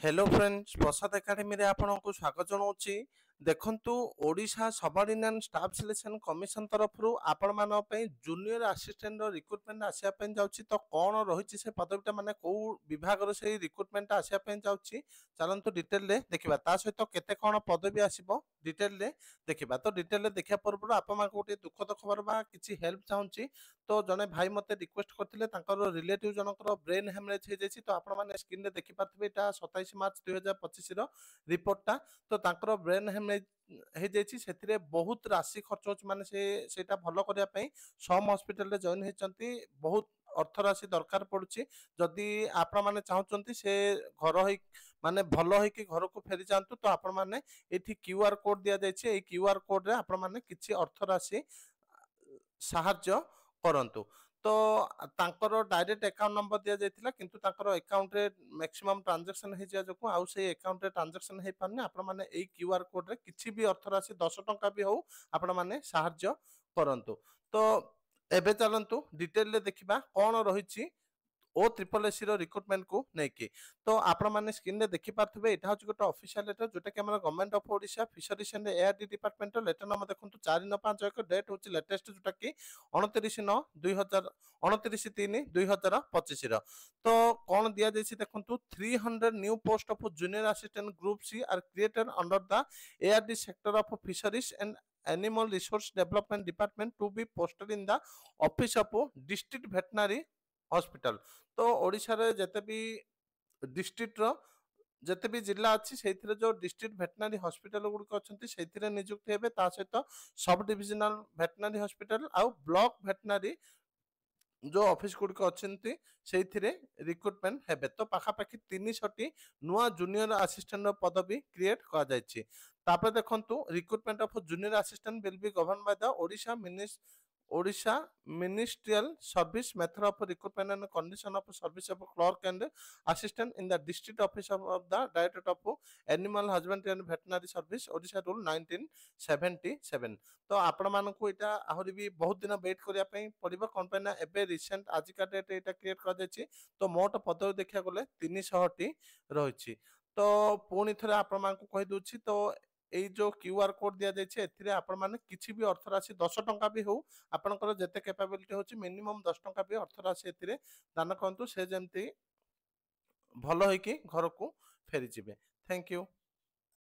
Hello friends प्रसाद academy रे आपनको स्वागत जनाऊँची। देखंतु Odisha subordinate staff selection commission तरफ आपण मान जूनियर असिस्टेंट रिक्रुटमेंट आसिया जाउची। तो कौन रही से पदवीटा माने को विभाग से रिक्रुटमेंट आसिया जाउची चलतु डिटेल रे देखिबा। ता सहित केते कौन पदवी आसीबो डिटेल रे देखिबा। तो डिटेल रे देखिया पूर्व आपण मान गोटे दुखद खबर बा किछि हेल्प चाहूँची। तो जने भाई मते रिक्वेस्ट करथिले तांकर रिलेटिव जनकर ब्रेन हेमरेज हे जैसी। तो आपण माने स्क्रीन रे देखि पारथिबे एटा 27 मार्च 2025 रो रिपोर्टटा। तो तांकर ब्रेन हेमरेज हे जैसी सेथिरे बहुत राशि खर्च होच माने सेटा भलो करिया पई सम हॉस्पिटल रे जॉइन हेचंती। बहुत अर्थ राशि दरकार पड़ुची। जदि आपण माने चाहउचंती से घर होई माने भलो होई कि घर को फेरी जांतु। तो आपण माने एठी क्यूआर कोड दिया जायछि। ए क्यूआर कोड रे आपण माने किछि अर्थ राशि साहाय्य करंतु। तो तांकर डायरेक्ट अकाउंट नंबर दिया जायतिला किंतु तांकर अकाउंट रे मैक्सिमम ट्रांजैक्शन हे जिया जको आउ से अकाउंट रे ट्रांजैक्शन हे पारने। आपण माने एई क्यूआर कोड रे किछि भी अर्थ राशि 10 टंका भी हो आपण माने साहाय्य करंतु। तो एबे चलंतु डिटेल ले देखिबा कोन रहिछि ओ ट्रिपल एसी रो रिक्रुटमेंट को नेकी। तो आपण माने स्क्रीन रे देखि पारथबे एटा होछि गोटे ऑफिशियल लेटर जोटा कि हमर government of Odisha fisheries and ARD department letter number देखंतु 4951 डेट होछि लेटेस्ट जोटा कि 29/3/2025 रो। तो कोन दिया जैसी देखंतु 300 new post of junior assistant group C are created under the ARD sector of fisheries and animal resource development department to be posted in the office of district veterinary hospital. तो ओडिशा रे जते भी डिस्ट्रिक्ट रो जते भी जिला अच्छी से जो डिस्ट्रिक्ट वेटनरी हॉस्पिटल गुड़िक अच्छा से नियुक्ति हेबे। ता सहित सब डिविजनल वेटनरी हॉस्पिटल आउ ब्लॉक वेटनरी जो ऑफिस गुड़िक अच्छे से रिक्रुटमेंट हेबे। तो पाखापाखि 300 नुआ जूनियर असिस्टेंट पदवी क्रिएट कर जायछि। तापर देखंतु recruitment of junior assistant will be govern by the Odisha ministerial service method of recruitment and condition of service of clerk and assistant in the district office of the director of animal husbandry and veterinary service Odisha rule 1977। तो आपण मानकु एटा आहुरी भी बहुत दिन wait करिया पई पड़िबो कोन पे ना एबे रिसेंट आजिका डेट एटा क्रिएट कर देछि। तो मोट पदवी देखिया गले 300 टी रहिछि। तो पुणी थरे आपण मानकु कहि दोछि। तो एई जो क्यूआर कोड दिया जायछि एथिरे आपण माने किछि भी अर्थ राशि 10 टंका भी हो आपनकर जेते कैपेबिलिटी होछि मिनिमम 10 टंका भी अर्थ राशि एथिरे दान करंतु से जेमति भलो होई कि घर को फेरी जिवे। Thank you.